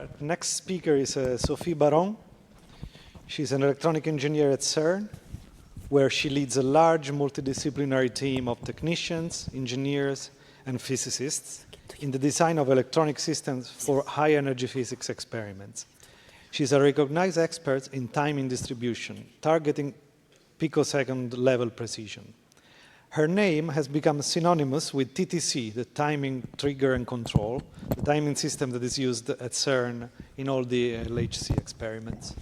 Our next speaker is Sophie Baron. She's an electronic engineer at CERN, where she leads a large multidisciplinary team of technicians, engineers, and physicists in the design of electronic systems for high-energy physics experiments. She's a recognized expert in timing distribution, targeting picosecond level precision. Her name has become synonymous with TTC, the timing trigger and control, the timing system that is used at CERN in all the LHC experiments.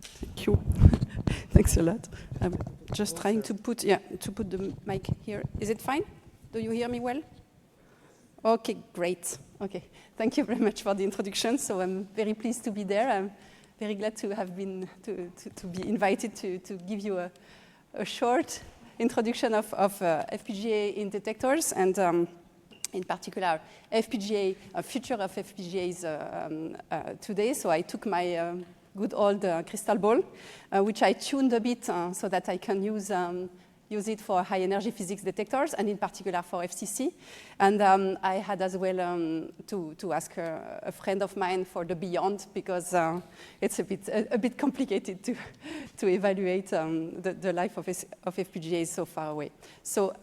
Thank you. Thanks a lot. I'm just trying to put the mic here. Is it fine? Do you hear me well? Okay, great. Okay, thank you very much for the introduction. So I'm very pleased to be there. I'm very glad to have been to be invited to give you a short introduction of FPGA in detectors and in particular FPGA, future of FPGAs today. So I took my good old crystal ball, which I tuned a bit so that I can use it for high energy physics detectors and in particular for FCC. And I had as well to ask a friend of mine for the beyond because it's a bit complicated to evaluate the life of FPGAs so far away. So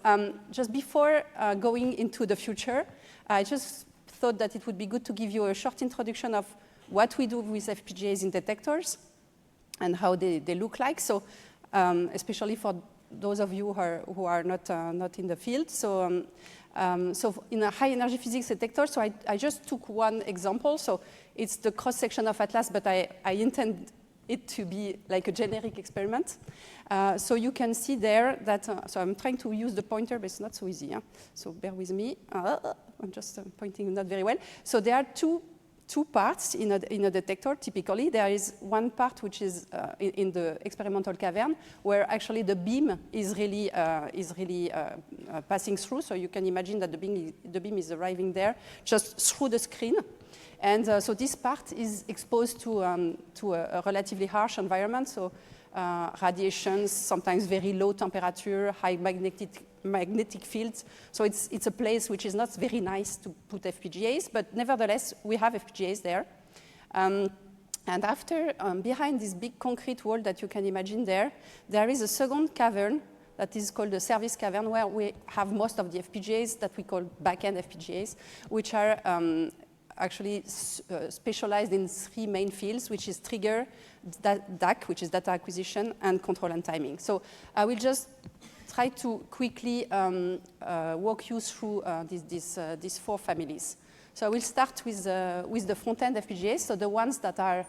just before going into the future, I just thought that it would be good to give you a short introduction of what we do with FPGAs in detectors and how they look like. So especially for those of you who are not in the field. So, so in a high energy physics detector, so I just took one example. So it's the cross section of Atlas, but I intend it to be like a generic experiment. So you can see there that, so I'm trying to use the pointer, but it's not so easy. So bear with me. I'm just pointing not very well. So there are two parts in a detector, typically. There is one part which is in the experimental cavern, where actually the beam is really passing through. So you can imagine that the beam is arriving there just through the screen. And so this part is exposed to a relatively harsh environment. So radiations, sometimes very low temperature, high magnetic fields. So it's a place which is not very nice to put FPGAs, but nevertheless, we have FPGAs there. And after, behind this big concrete wall that you can imagine there is a second cavern that is called the service cavern, where we have most of the FPGAs that we call back-end FPGAs, which are actually specialized in three main fields, which is trigger, DAC, which is data acquisition, and control and timing. So I will just try to quickly walk you through these four families. So I will start with the front-end FPGAs, so the ones that are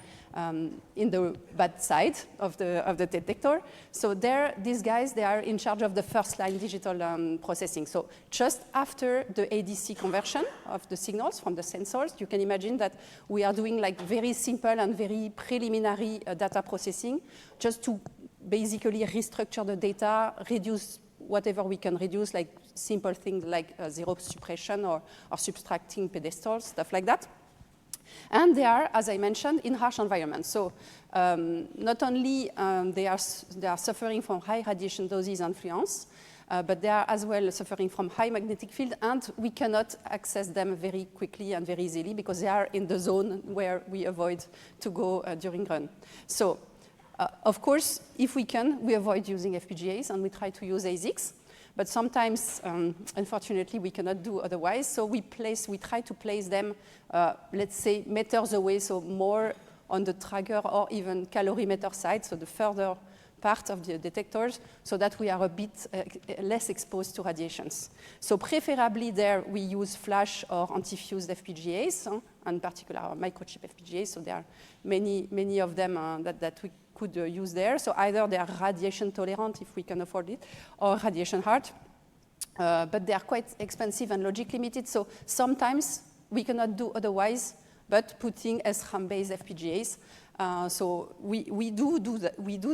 in the bad side of the detector. So these guys, they are in charge of the first-line digital processing. So just after the ADC conversion of the signals from the sensors, you can imagine that we are doing like very simple and very preliminary data processing, just to basically restructure the data, reduce whatever we can reduce, like simple things like zero suppression or subtracting pedestals, stuff like that. And they are, as I mentioned, in harsh environments. So not only they are suffering from high radiation doses and influence, but they are as well suffering from high magnetic field, and we cannot access them very quickly and very easily because they are in the zone where we avoid to go during run. So of course, if we can, we avoid using FPGAs and we try to use ASICs. But sometimes, unfortunately, we cannot do otherwise. So we try to place them, let's say, meters away, so more on the tracker or even calorimeter side, so the further part of the detectors, so that we are a bit less exposed to radiations. So preferably there, we use flash or anti-fused FPGAs, in particular microchip FPGAs. So there are many of them that we could use there. So either they are radiation tolerant if we can afford it, or radiation hard. But they are quite expensive and logic limited. So sometimes we cannot do otherwise but putting SRAM-based FPGAs. So we do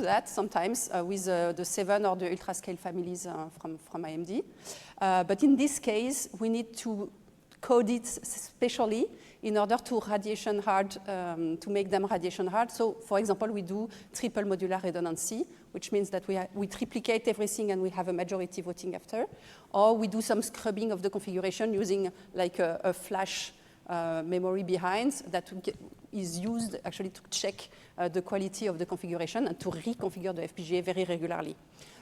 that sometimes with the 7 or the ultra-scale families from AMD. But in this case, we need to code it specially in order to radiation hard, to make them radiation hard. So, for example, we do triple modular redundancy, which means that we triplicate everything and we have a majority voting after. Or we do some scrubbing of the configuration using like a flash memory behind that is used actually to check the quality of the configuration and to reconfigure the FPGA very regularly.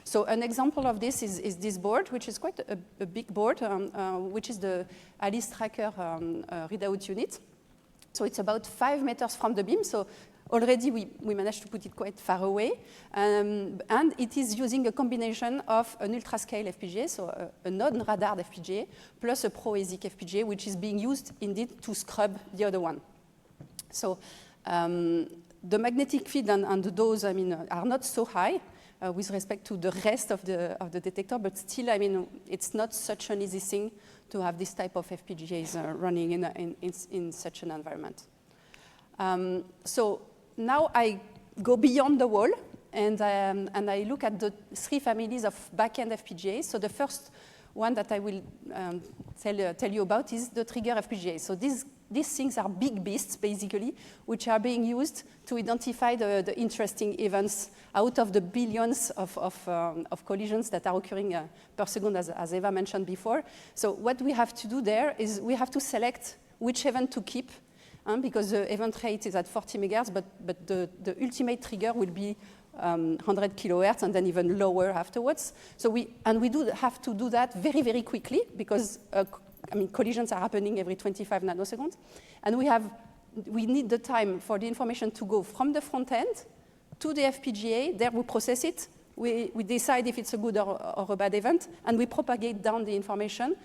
So an example of this is this board, which is quite a big board, which is the Alice Tracker readout unit. So it's about 5 meters from the beam. So already we managed to put it quite far away. And it is using a combination of an ultra-scale FPGA, so a non-radar FPGA, plus a pro-ASIC FPGA, which is being used indeed to scrub the other one. So the magnetic field and the dose, I mean, are not so high with respect to the rest of the detector, but still, I mean, it's not such an easy thing to have this type of FPGAs running in such an environment. So now I go beyond the wall and I look at the 3 families of backend FPGAs. So the first one that I will tell you about is the trigger FPGA. So these things are big beasts, basically, which are being used to identify the interesting events out of the billions of collisions that are occurring per second, as Eva mentioned before. So what we have to do there is we have to select which event to keep, because the event rate is at 40 megahertz, but the ultimate trigger will be 100 kilohertz and then even lower afterwards. So we do have to do that very, very quickly because I mean, collisions are happening every 25 nanoseconds. And we need the time for the information to go from the front end to the FPGA. There we process it. We decide if it's a good or a bad event, and we propagate down the information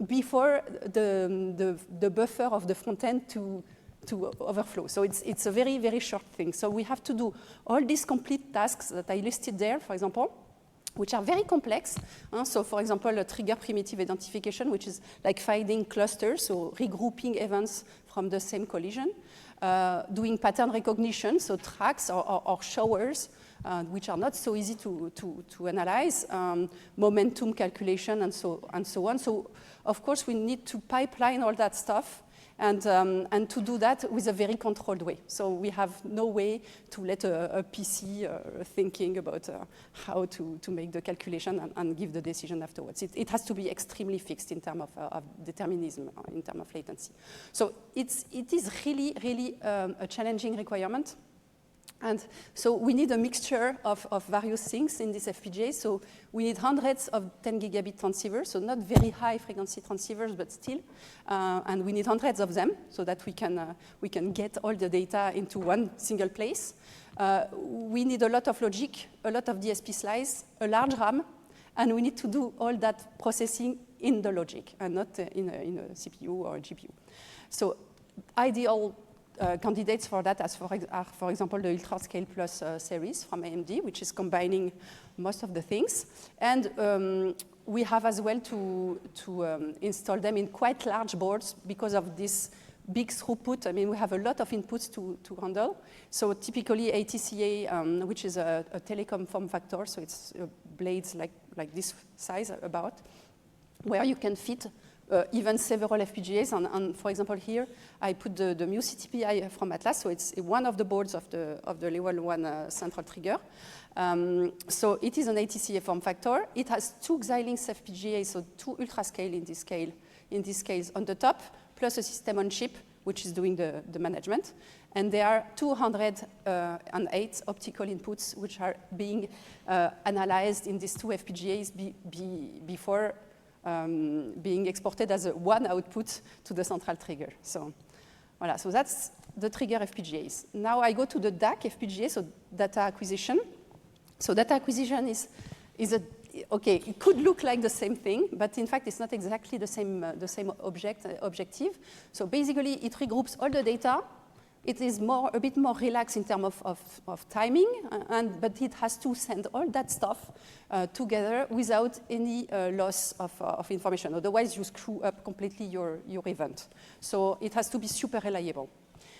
before the buffer of the front end to overflow. So it's a very, very short thing. So we have to do all these complete tasks that I listed there, for example, which are very complex. So for example, a trigger primitive identification, which is like finding clusters, so regrouping events from the same collision, doing pattern recognition, so tracks or showers, which are not so easy to analyze, momentum calculation, and so on. So of course, we need to pipeline all that stuff and to do that with a very controlled way. So we have no way to let a PC thinking about how to make the calculation and give the decision afterwards. It has to be extremely fixed in terms of determinism, in terms of latency. So it is really, really a challenging requirement. And so we need a mixture of various things in this FPGA. So we need hundreds of 10 gigabit transceivers, so not very high frequency transceivers, but still. And we need hundreds of them so that we can get all the data into one single place. We need a lot of logic, a lot of DSP slice, a large RAM, and we need to do all that processing in the logic and not in a CPU or a GPU. So ideal candidates for that are, for example, the Ultra-Scale Plus series from AMD, which is combining most of the things. And we have as well to install them in quite large boards because of this big throughput. I mean, we have a lot of inputs to handle. So typically ATCA, which is a telecom form factor, so it's blades like this size about, where you can fit even several FPGAs, and for example here, I put the MuCTP from Atlas, so it's one of the boards of the level 1 central trigger. So it is an ATCA form factor. It has 2 Xilinx FPGAs, so 2 ultra-scale in this case on the top, plus a system on chip, which is doing the management. And there are 208 optical inputs, which are being analyzed in these 2 FPGAs before being exported as one output to the central trigger. So, voilà, so that's the trigger FPGAs. Now I go to the DAC FPGA, so data acquisition. So data acquisition is okay, it could look like the same thing, but in fact it's not exactly the same objective. So basically it regroups all the data. It is a bit more relaxed in terms of timing, but it has to send all that stuff together without any loss of information. Otherwise, you screw up completely your event. So it has to be super reliable.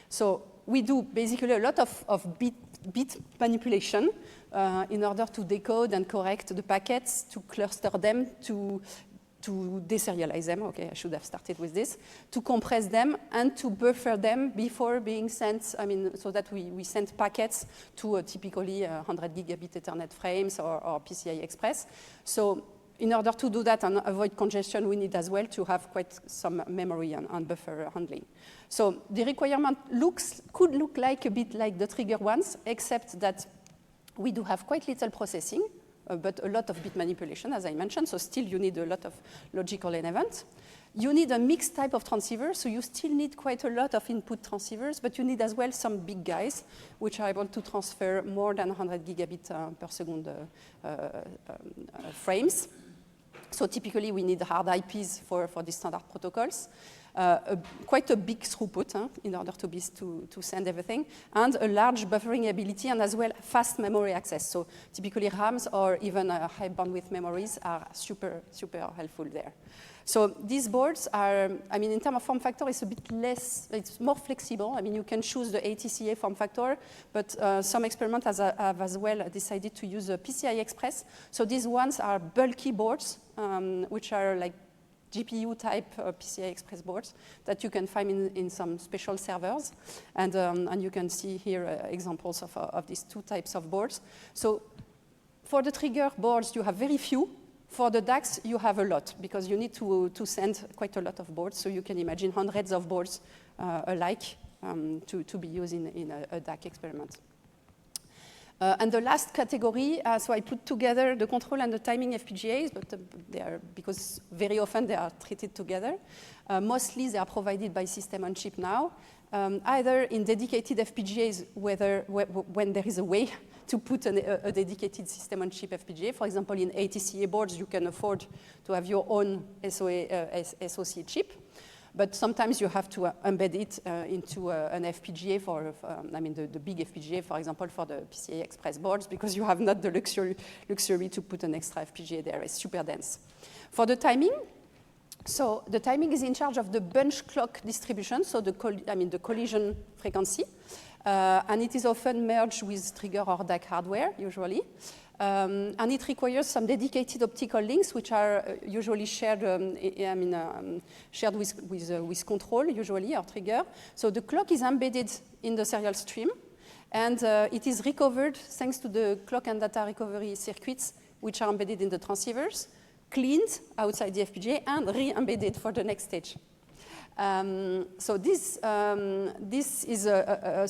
So we do basically a lot of bit manipulation in order to decode and correct the packets, to cluster them, to deserialize them, okay, I should have started with this, to compress them and to buffer them before being sent, I mean, so that we send packets to typically 100 gigabit Ethernet frames or PCI Express. So in order to do that and avoid congestion, we need as well to have quite some memory and buffer handling. So the requirement could look like a bit like the trigger ones, except that we do have quite little processing, but a lot of bit manipulation, as I mentioned, so still you need a lot of logical elements. You need a mixed type of transceiver, so you still need quite a lot of input transceivers, but you need as well some big guys, which are able to transfer more than 100 gigabit per second frames. So typically we need hard IPs for these standard protocols. Quite a big throughput in order to send everything, and a large buffering ability, and as well fast memory access. So typically RAMs or even high bandwidth memories are super, super helpful there. So these boards are, I mean, in terms of form factor, it's a bit less, it's more flexible. I mean, you can choose the ATCA form factor, but some experimenters have as well decided to use a PCI Express. So these ones are bulky boards, which are like GPU type PCI Express boards that you can find in some special servers. And you can see here examples of these two types of boards. So for the trigger boards, you have very few. For the DACs, you have a lot, because you need to send quite a lot of boards. So you can imagine hundreds of boards alike to be used in a DAC experiment. And the last category, so I put together the control and the timing FPGAs, but they are, because very often they are treated together. Mostly they are provided by system on chip now, either in dedicated FPGAs, when there is a way to put a dedicated system on chip FPGA. For example, in ATCA boards, you can afford to have your own SoC chip. But sometimes you have to embed it into an FPGA I mean, the big FPGA, for example, for the PCI Express boards, because you have not the luxury to put an extra FPGA there. It's super dense. For the timing, so the timing is in charge of the bunch clock distribution, so the collision frequency. And it is often merged with trigger or DAC hardware, usually. And it requires some dedicated optical links, which are usually shared, shared with control, usually, or trigger. So the clock is embedded in the serial stream, and it is recovered thanks to the clock and data recovery circuits, which are embedded in the transceivers, cleaned outside the FPGA, and re-embedded for the next stage. So this is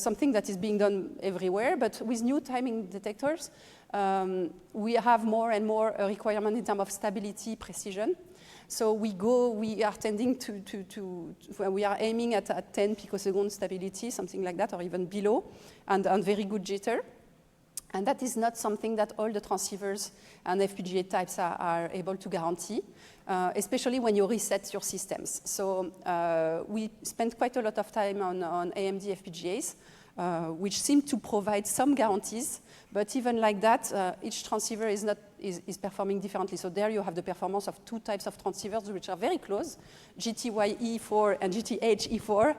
something that is being done everywhere, but with new timing detectors, we have more and more a requirement in terms of stability, precision. So we are tending we are aiming at 10 picosecond stability, something like that, or even below, and very good jitter. And that is not something that all the transceivers and FPGA types are able to guarantee, especially when you reset your systems. So we spent quite a lot of time on AMD FPGAs, which seem to provide some guarantees, but even like that, each transceiver is performing differently. So there you have the performance of two types of transceivers which are very close, GTY-E4 and GTH-E4,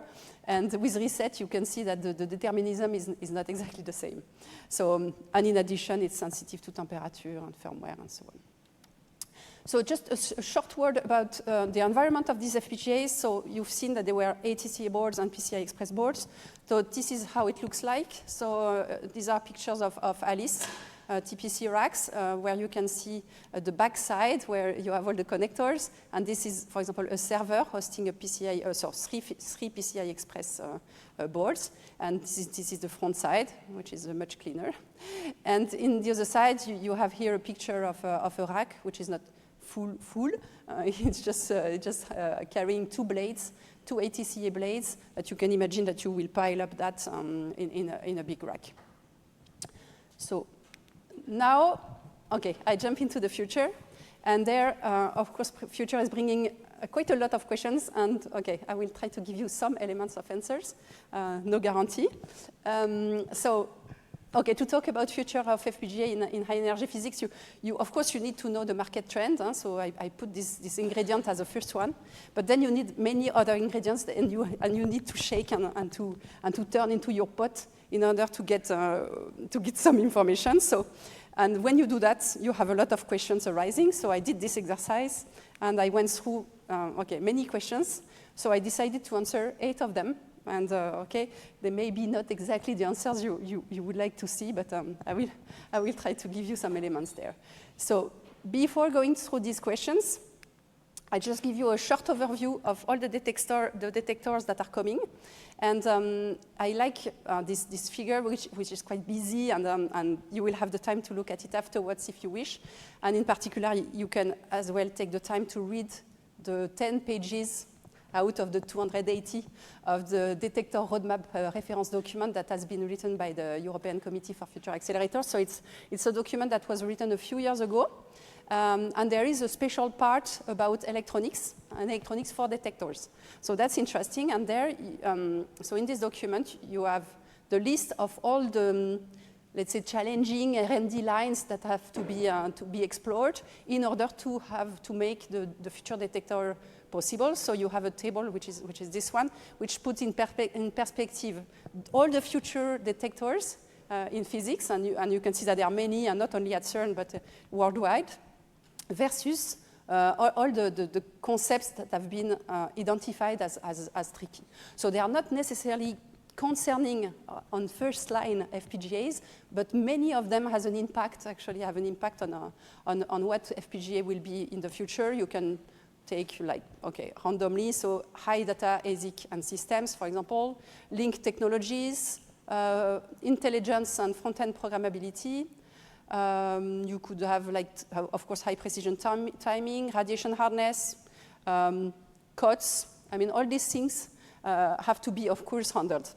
and with reset you can see that the determinism is not exactly the same. So, and in addition, it's sensitive to temperature and firmware and so on. So just a short word about the environment of these FPGAs. So you've seen that there were ATCA boards and PCI Express boards. So this is how it looks like. So these are pictures of Alice, TPC racks, where you can see the back side where you have all the connectors. And this is, for example, a server hosting a PCI, three PCI Express boards. And this is the front side, which is much cleaner. And in the other side, you have here a picture of a rack, which is not full. It's just carrying two blades, two ATCA blades that you can imagine that you will pile up that in a big rack. So now, okay, I jump into the future. And there, of course, future is bringing quite a lot of questions. And okay, I will try to give you some elements of answers. No guarantee. Okay, to talk about future of FPGA in high energy physics, of course you need to know the market trend. So I put this ingredient as the first one, but then you need many other ingredients, and you need to shake and to turn into your pot in order to get some information. So, and when you do that, you have a lot of questions arising. So I did this exercise, and I went through many questions. So I decided to answer 8 of them. And okay, they may be not exactly the answers you would like to see, but I will try to give you some elements there. So before going through these questions, I just give you a short overview of all the detectors that are coming. And I like this figure, which is quite busy, and you will have the time to look at it afterwards if you wish. And in particular, you can as well take the time to read the 10 pages out of the 280 of the detector roadmap reference document that has been written by the European Committee for Future Accelerators. So it's a document that was written a few years ago. And there is a special part about electronics and electronics for detectors. So that's interesting. And there, so in this document, you have the list of all the, let's say, challenging R&D lines that have to be explored in order to make the future detector possible. So you have a table, which is this one, which puts in perspective all the future detectors in physics. And you can see that there are many, and not only at CERN, but worldwide, versus all the concepts that have been identified as tricky. So they are not necessarily concerning on first line FPGAs, but many of them have an impact on what FPGA will be in the future. You can take randomly, so high data ASIC and systems, for example, link technologies, intelligence and front-end programmability. You could have, of course, high precision timing, radiation hardness, COTS. I mean, all these things have to be, of course, handled.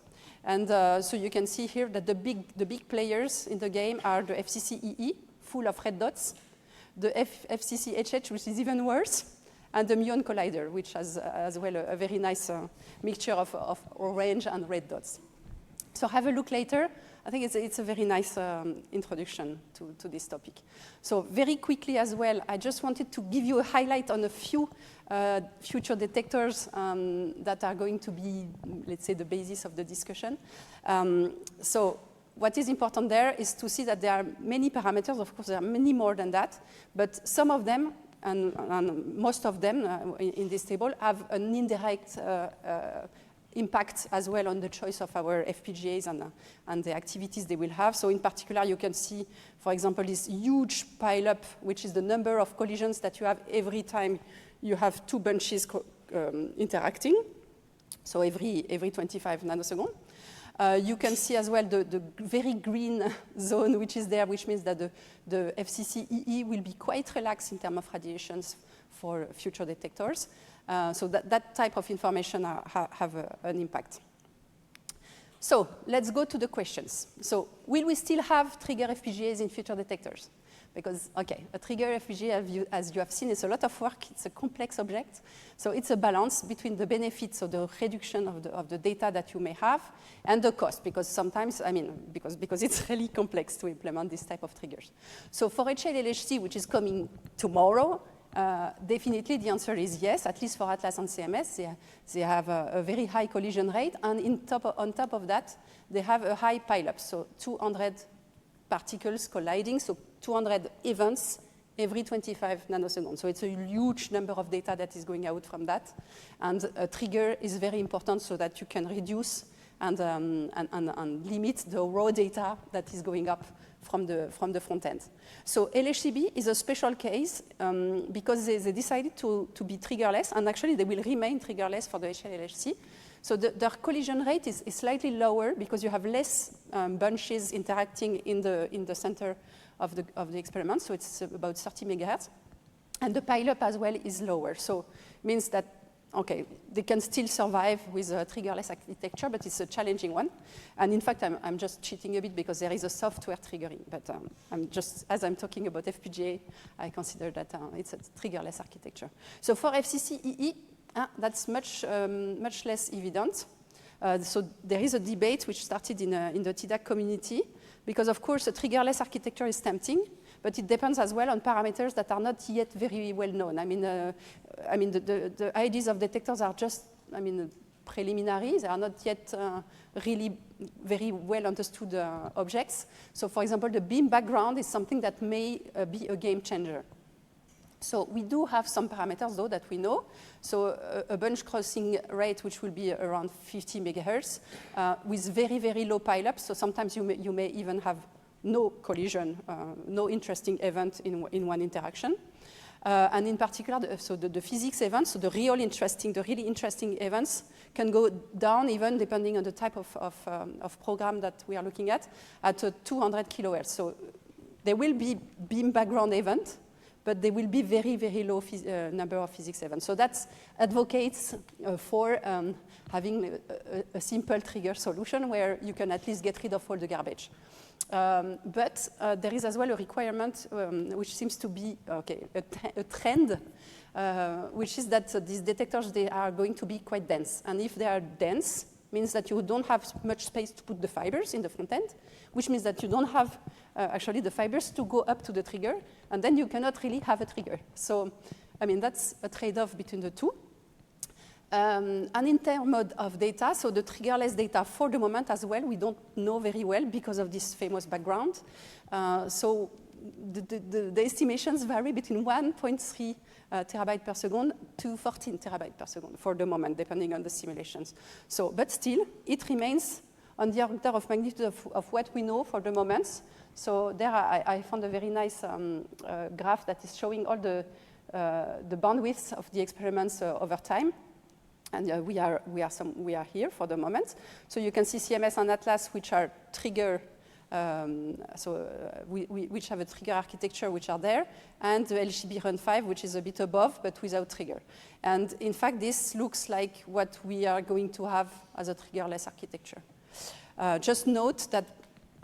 And so you can see here that the big players in the game are the FCC EE, full of red dots, the FCC HH, which is even worse, and the Muon Collider, which has as well a very nice mixture of orange and red dots. So have a look later. I think it's a very nice introduction to this topic. So very quickly as well, I just wanted to give you a highlight on a few future detectors that are going to be, let's say, the basis of the discussion. So what is important there is to see that there are many parameters. Of course, there are many more than that, but some of them, and most of them in this table, have an indirect impact as well on the choice of our FPGAs and the activities they will have. So in particular, you can see, for example, this huge pileup, which is the number of collisions that you have every time you have two bunches interacting, so every 25 nanoseconds. You can see as well the very green zone, which is there, which means that the FCC EE will be quite relaxed in terms of radiations for future detectors. So that type of information have an impact. So let's go to the questions. So will we still have trigger FPGAs in future detectors? Because, okay, a trigger FPGA, as you have seen, is a lot of work. It's a complex object. So it's a balance between the benefits of the reduction of the data that you may have and the cost, because sometimes, I mean, because it's really complex to implement this type of triggers. So for HLHC, which is coming tomorrow, definitely the answer is yes, at least for Atlas and CMS. They have a very high collision rate, and on top of that, they have a high pileup, so 200 particles colliding, so 200 events every 25 nanoseconds. So it's a huge number of data that is going out from that. And a trigger is very important so that you can reduce and limit the raw data that is going up from the front end. So LHCb is a special case because they decided to be triggerless, and actually they will remain triggerless for the HLHC. So their collision rate is slightly lower because you have less bunches interacting in the center of the experiment. So it's about 30 megahertz. And the pileup as well is lower. So it means that, okay, they can still survive with a triggerless architecture, but it's a challenging one. And in fact, I'm just cheating a bit because there is a software triggering. But as I'm talking about FPGA, I consider that it's a triggerless architecture. So for FCC EE, that's much less evident. So there is a debate which started in the TDAC community, because of course a triggerless architecture is tempting, but it depends as well on parameters that are not yet very well known. I mean the ideas of detectors are just, preliminary. They are not yet really very well understood objects. So for example, the beam background is something that may be a game changer. So we do have some parameters, though, that we know. So a bunch crossing rate, which will be around 50 megahertz, with very, very low pileup. So sometimes you may even have no collision, no interesting event in one interaction. And in particular, the physics events, so the really interesting events can go down even depending on the type of program that we are looking at 200 kilohertz. So there will be beam background event, but there will be very, very low number of physics events. So that advocates for having a simple trigger solution where you can at least get rid of all the garbage. But there is as well a requirement which seems to be a trend, which is that these detectors, they are going to be quite dense. And if they are dense, means that you don't have much space to put the fibers in the front end, which means that you don't have actually the fibers to go up to the trigger, and then you cannot really have a trigger. So, I mean, that's a trade-off between the two. And in terms of data, so the triggerless data for the moment as well, we don't know very well because of this famous background. So the estimations vary between 1.3 terabyte per second to 14 terabyte per second for the moment, depending on the simulations. So, but still, it remains on the order of magnitude of what we know for the moment. So there I found a very nice graph that is showing all the bandwidths of the experiments over time. And we are here for the moment. So you can see CMS and Atlas, which are trigger, which have a trigger architecture, which are there, and the LGB Run 5, which is a bit above, but without trigger. And in fact, this looks like what we are going to have as a triggerless architecture. Just note that,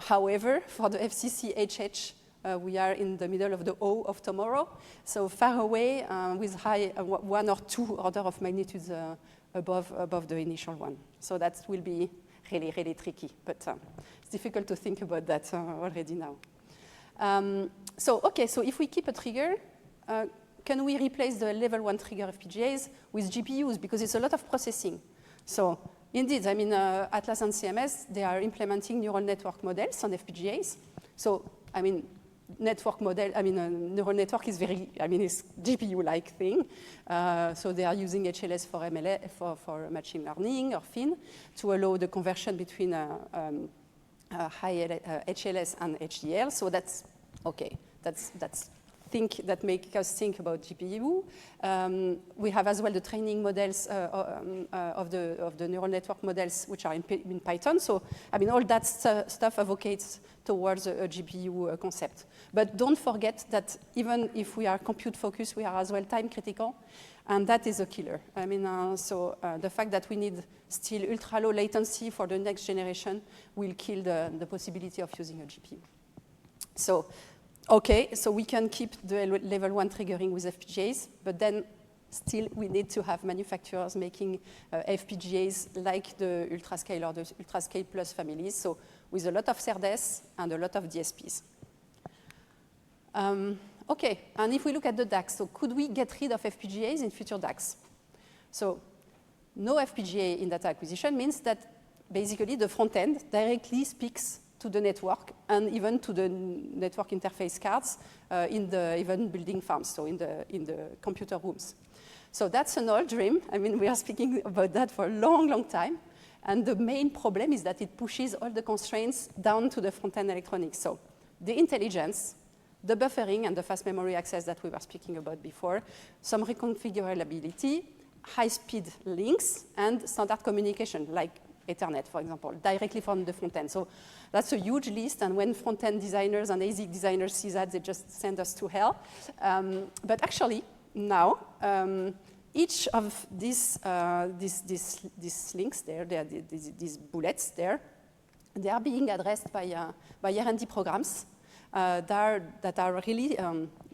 however, for the FCC HH, we are in the middle of the O of tomorrow, so far away with high 1 or 2 order of magnitudes above the initial one. So that will be really, really tricky, but it's difficult to think about that already now. So if we keep a trigger, can we replace the level 1 trigger FPGAs with GPUs? Because it's a lot of processing. So indeed, I mean, Atlas and CMS, they are implementing neural network models on FPGAs. So, I mean, network model, I mean, neural network is very, I mean, it's GPU-like thing. So they are using HLS for ML, for machine learning or FIN to allow the conversion between high HLS and HDL. So that's okay. That make us think about GPU. We have as well the training models of the neural network models, which are in Python. So, I mean, all that stuff advocates towards a GPU concept. But don't forget that even if we are compute focused, we are as well time critical, and that is a killer. I mean, the fact that we need still ultra low latency for the next generation will kill the possibility of using a GPU. So, okay, so we can keep the level 1 triggering with FPGAs, but then still we need to have manufacturers making FPGAs like the Ultrascale or the Ultrascale Plus families, so with a lot of SerDes and a lot of DSPs. Okay, and if we look at the DACs, so could we get rid of FPGAs in future DACs? So no FPGA in data acquisition means that basically the front end directly speaks to the network and even to the network interface cards in the even building farms, so in the computer rooms. So that's an old dream. I mean, we are speaking about that for a long, long time. And the main problem is that it pushes all the constraints down to the front-end electronics. So the intelligence, the buffering, and the fast memory access that we were speaking about before, some reconfigurability, high-speed links, and standard communication, like Ethernet, for example, directly from the front end. So that's a huge list, and when front-end designers and ASIC designers see that, they just send us to hell. But actually, now, each of these links there, these bullets there, they are being addressed by R&D programs that are really,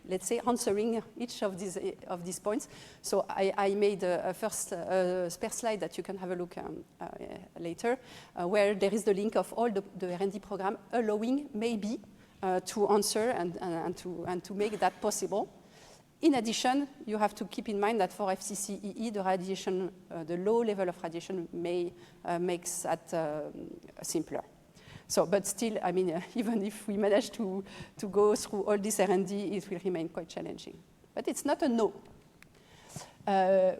let's say, answering each of these points. So I made a first spare slide that you can have a look later, where there is the link of all the R&D program allowing maybe to answer and to make that possible. In addition, you have to keep in mind that for FCC EE, the radiation, the low level of radiation makes that simpler. So, but still, I mean, even if we manage to go through all this R&D, it will remain quite challenging. But it's not a no.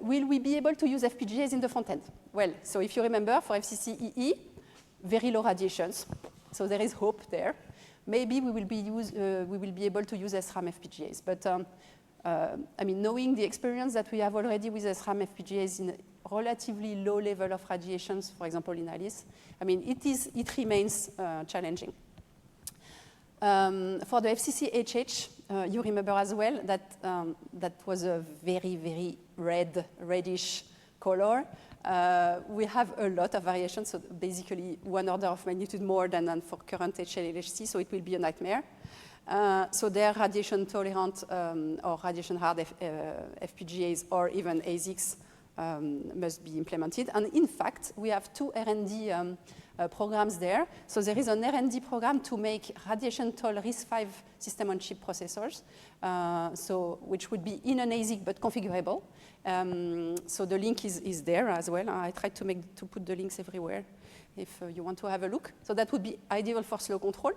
Will we be able to use FPGAs in the front end? Well, so if you remember, for FCC EE, very low radiations. So there is hope there. maybe we will be able to use SRAM FPGAs. But I mean, knowing the experience that we have already with SRAM FPGAs in a relatively low level of radiations, for example, in ALICE, I mean, it remains challenging. For the FCC HH, you remember as well that that was a very, very reddish color. We have a lot of variations, so basically 1 order of magnitude more than for current HLHC, so it will be a nightmare. So they're radiation tolerant or radiation hard FPGAs or even ASICs must be implemented. And in fact, we have 2 R&D programs there. So there is an R&D program to make radiation-tolerant RISC-V system-on-chip processors, which would be in an ASIC but configurable. So the link is there as well. I tried to put the links everywhere if you want to have a look. So that would be ideal for slow control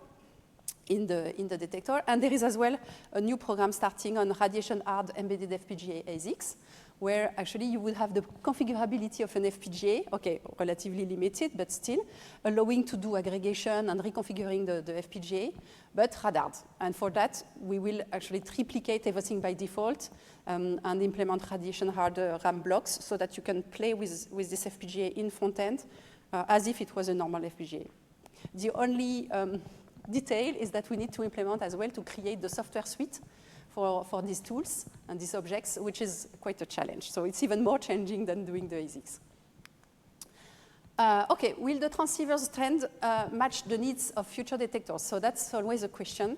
in the detector. And there is as well a new program starting on radiation-hard embedded FPGA ASICs, where actually you would have the configurability of an FPGA, okay, relatively limited, but still, allowing to do aggregation and reconfiguring the FPGA, but radard. And for that, we will actually triplicate everything by default and implement radiation-hard RAM blocks so that you can play with this FPGA in front-end as if it was a normal FPGA. The only detail is that we need to implement as well to create the software suite for these tools and these objects, which is quite a challenge. So it's even more challenging than doing the ASICs. Okay, will the transceivers trend match the needs of future detectors? So that's always a question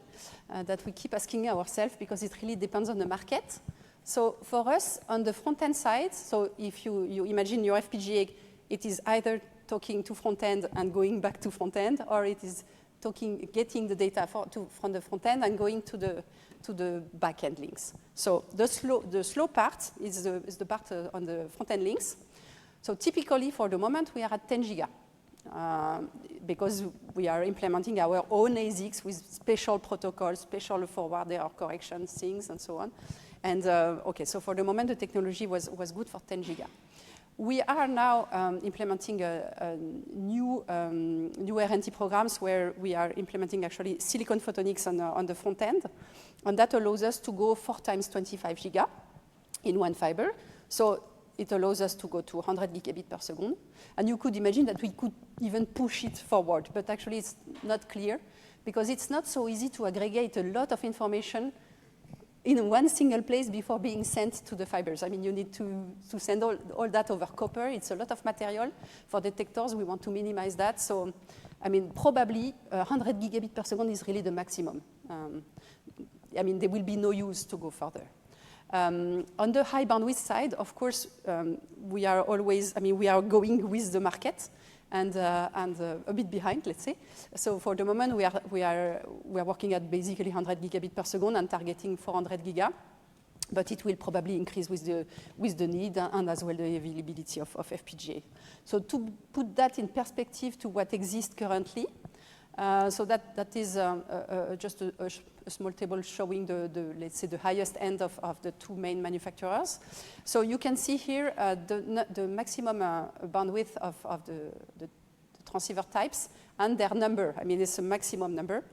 that we keep asking ourselves because it really depends on the market. So for us, on the front-end side, so if you imagine your FPGA, it is either talking to front-end and going back to front-end, or it is getting the data from the front-end and going to the back-end links. So the slow part is the part on the front-end links. So typically, for the moment, we are at 10 giga because we are implementing our own ASICs with special protocols, special forward error correction things, and so on. And okay, so for the moment, the technology was good for 10 giga. We are now implementing new R&D programs where we are implementing actually silicon photonics on the front end, and that allows us to go 4 times 25 giga in one fiber. So it allows us to go to 100 gigabit per second, and you could imagine that we could even push it forward, but actually it's not clear because it's not so easy to aggregate a lot of information in one single place before being sent to the fibers. I mean, you need to send all that over copper. It's a lot of material. For detectors, we want to minimize that. So, I mean, probably 100 gigabit per second is really the maximum. I mean, there will be no use to go further. On the high bandwidth side, of course, we are always, I mean, we are going with the market and a bit behind, let's say. So for the moment, we are working at basically 100 gigabit per second and targeting 400 giga, but it will probably increase with the need and as well the availability of FPGA. So to put that in perspective to what exists currently, so that is just a small table showing let's say the highest end of the 2 main manufacturers. So you can see here the maximum bandwidth of the transceiver types and their number. I mean, it's a maximum number.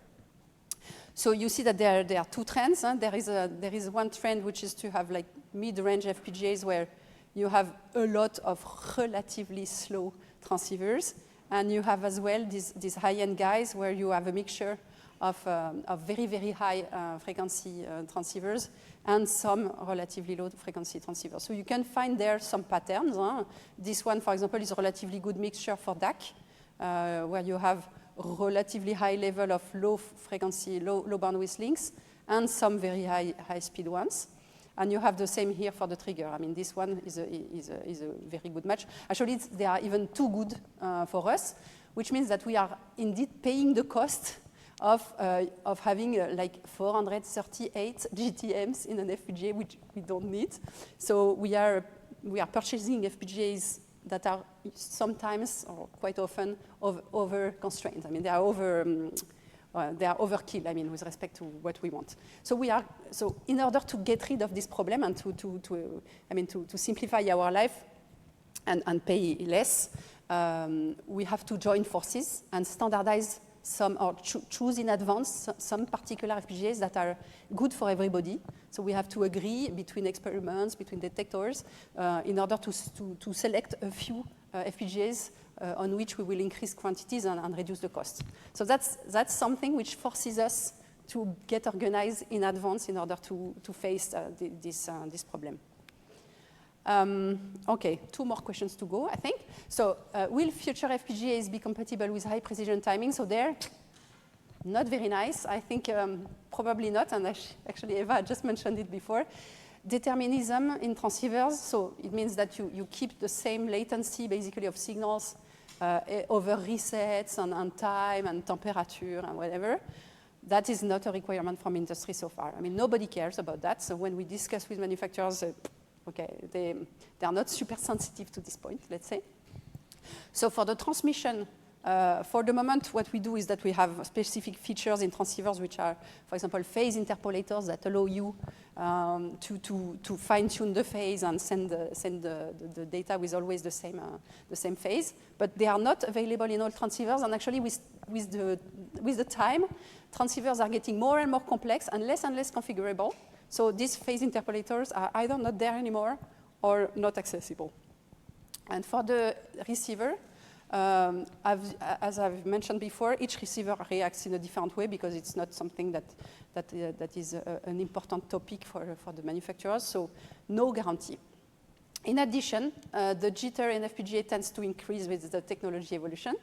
So you see that there are 2 trends. Huh? There is one trend which is to have like mid-range FPGAs where you have a lot of relatively slow transceivers. And you have as well these high-end guys where you have a mixture of very, very high frequency transceivers and some relatively low frequency transceivers. So you can find there some patterns. Huh? This one, for example, is a relatively good mixture for DAC, where you have relatively high level of low frequency, low bandwidth links, and some very high speed ones. And you have the same here for the trigger. I mean, this one is a very good match. Actually, they are even too good for us, which means that we are indeed paying the cost of having like 438 GTMs in an FPGA, which we don't need. So we are purchasing FPGAs that are sometimes or quite often over constrained. I mean, they are overkill, I mean, with respect to what we want. So in order to get rid of this problem and to simplify our life and pay less, we have to join forces and standardize or choose in advance some particular FPGAs that are good for everybody. So we have to agree between experiments, between detectors, in order to select a few FPGAs on which we will increase quantities and reduce the cost. So that's something which forces us to get organized in advance in order to face this problem. Okay, 2 more questions to go, I think. So will future FPGAs be compatible with high precision timing? So they're not very nice. I think probably not, and actually Eva just mentioned it before. Determinism in transceivers, so it means that you keep the same latency basically of signals over resets and time and temperature and whatever. That is not a requirement from industry so far. I mean, nobody cares about that. So when we discuss with manufacturers, okay, they are not super sensitive to this point, let's say. So for the transmission, for the moment, what we do is that we have specific features in transceivers, which are, for example, phase interpolators that allow you to fine-tune the phase and send the data with always the same phase. But they are not available in all transceivers, and actually with the time, transceivers are getting more and more complex and less configurable. So these phase interpolators are either not there anymore or not accessible. And for the receiver, as I've mentioned before, each receiver reacts in a different way because it's not something that is an important topic for the manufacturers, so no guarantee. In addition, the jitter in FPGA tends to increase with the technology evolution.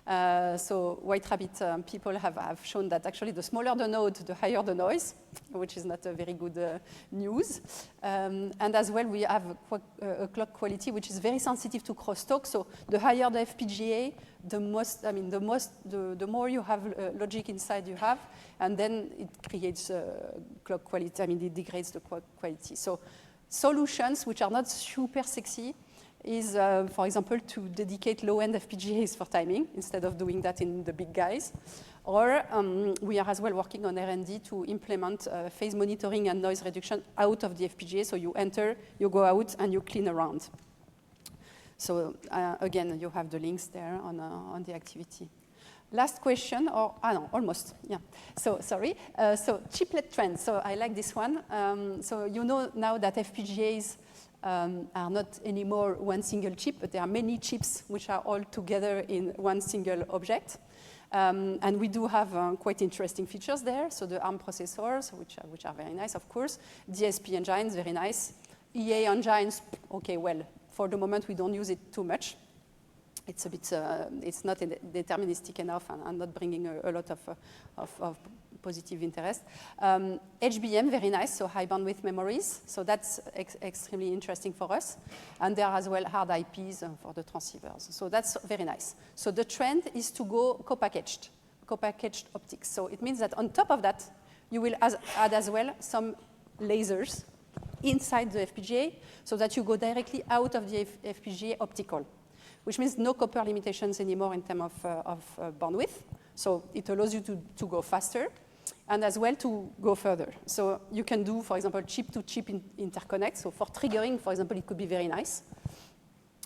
So White Rabbit people have shown that actually the smaller the node, the higher the noise, which is not a very good news. And as well, we have a clock quality which is very sensitive to crosstalk. So the higher the FPGA, the more you have logic inside you have, and then it creates clock quality. I mean, it degrades the clock quality. So solutions which are not super sexy is, for example, to dedicate low-end FPGAs for timing instead of doing that in the big guys. Or we are as well working on R&D to implement phase monitoring and noise reduction out of the FPGA. So you enter, you go out, and you clean around. So again, you have the links there on the activity. Last question, or no, almost, yeah. So sorry. So chiplet trend. So I like this one. So you know now that FPGAs are not anymore one single chip, but there are many chips which are all together in one single object. And we do have quite interesting features there. So the ARM processors, which are very nice, of course. DSP engines, very nice. EA engines, okay, well, for the moment we don't use it too much. It's a bit, it's not deterministic enough and not bringing a lot of positive interest. HBM, very nice, so high bandwidth memories. So that's extremely interesting for us. And there are as well hard IPs for the transceivers. So that's very nice. So the trend is to go co-packaged optics. So it means that on top of that, you will add as well some lasers inside the FPGA so that you go directly out of the FPGA optical, which means no copper limitations anymore in terms of bandwidth. So it allows you to go faster and as well to go further. So you can do, for example, chip-to-chip interconnect. So for triggering, for example, it could be very nice.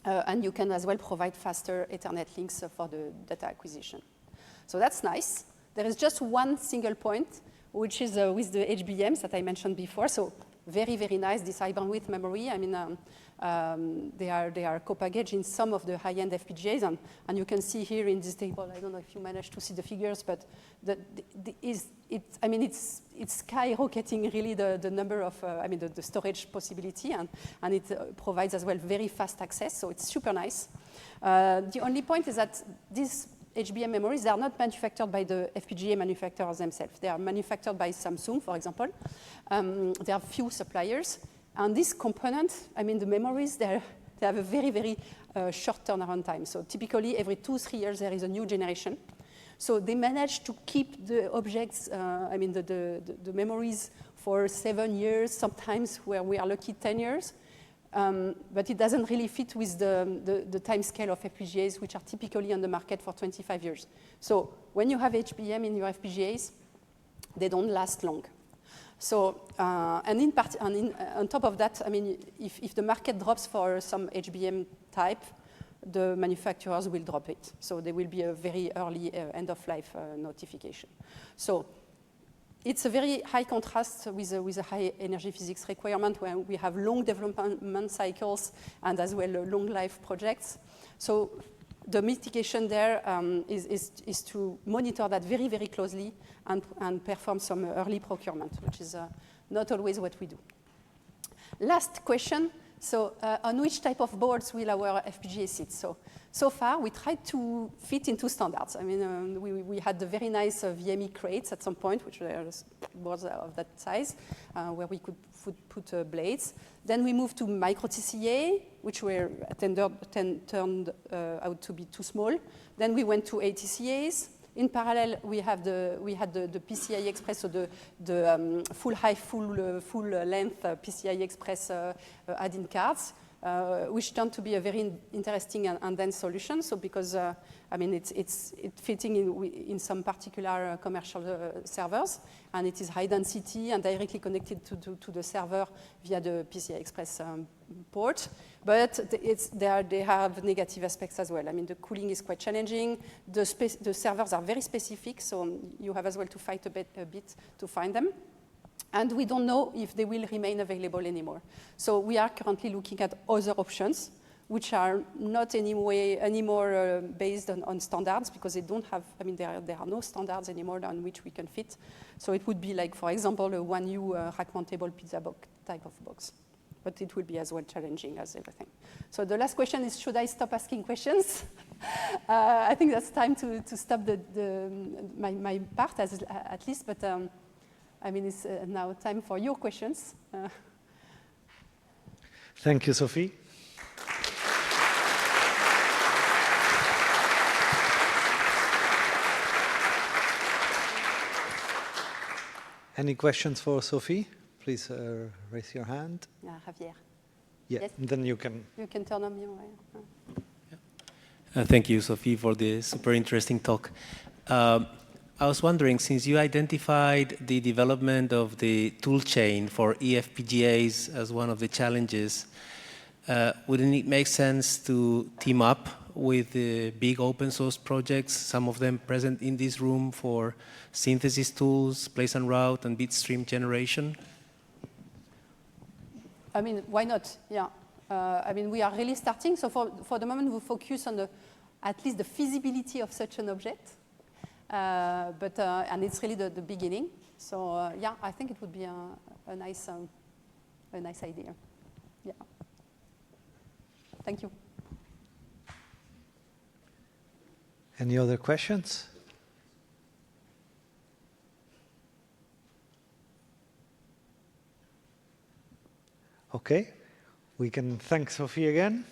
And you can as well provide faster Ethernet links for the data acquisition. So that's nice. There is just one single point, which is with the HBMs that I mentioned before. So very, very nice, this high bandwidth memory. I mean, they are co-packaged in some of the high-end FPGAs, and you can see here in this table, I don't know if you managed to see the figures, but it's skyrocketing really the number of, the storage possibility, and it provides as well very fast access, so it's super nice. The only point is that these HBM memories, they are not manufactured by the FPGA manufacturers themselves. They are manufactured by Samsung, for example. There are few suppliers. And this component, the memories, they have a very, very short turnaround time. So typically, every 2-3 years, there is a new generation. So they manage to keep the objects, the memories for 7 years, sometimes where we are lucky 10 years. But it doesn't really fit with the time scale of FPGAs, which are typically on the market for 25 years. So when you have HBM in your FPGAs, they don't last long. So, on top of that, if the market drops for some HBM type, the manufacturers will drop it. So there will be a very early end-of-life notification. So it's a very high contrast with a high energy physics requirement where we have long development cycles and as well long life projects. So the mitigation there is to monitor that very, very closely and perform some early procurement, which is not always what we do. Last question. So on which type of boards will our FPGA sit? So far, we tried to fit into standards. I mean, we had the very nice VME crates at some point, which were boards of that size, where we could put blades. Then we moved to micro TCA, which were turned out to be too small. Then we went to ATCAs. In parallel, we had the PCI Express, so the full height, full length PCI Express add-in cards, which turned to be a very interesting and dense solution. So because I mean it's fitting in some particular commercial servers, and it is high density and directly connected to the server via the PCI Express port. But they have negative aspects as well. I mean, the cooling is quite challenging. The servers are very specific, so you have as well to fight a bit to find them. And we don't know if they will remain available anymore. So we are currently looking at other options, which are not anymore based on standards, because they don't have, I mean, there are no standards anymore on which we can fit. So it would be like, for example, a 1U rack-mountable pizza box type of box. But it will be as well challenging as everything. So the last question is, should I stop asking questions? I think that's time to stop my part at least, but I mean, it's now time for your questions. Thank you, Sophie. Any questions for Sophie? Please raise your hand. Javier. Yeah, Yes. then you can. You can turn on your. Thank you, Sophie, for the super interesting talk. I was wondering, since you identified the development of the tool chain for eFPGAs as one of the challenges, wouldn't it make sense to team up with the big open source projects, some of them present in this room, for synthesis tools, place and route, and bitstream generation? I mean, why not? Yeah. I mean, we are really starting. So for the moment, we focus on at least the feasibility of such an object. And it's really the beginning. So yeah, I think it would be a nice idea. Yeah. Thank you. Any other questions? Okay, we can thank Sophie again.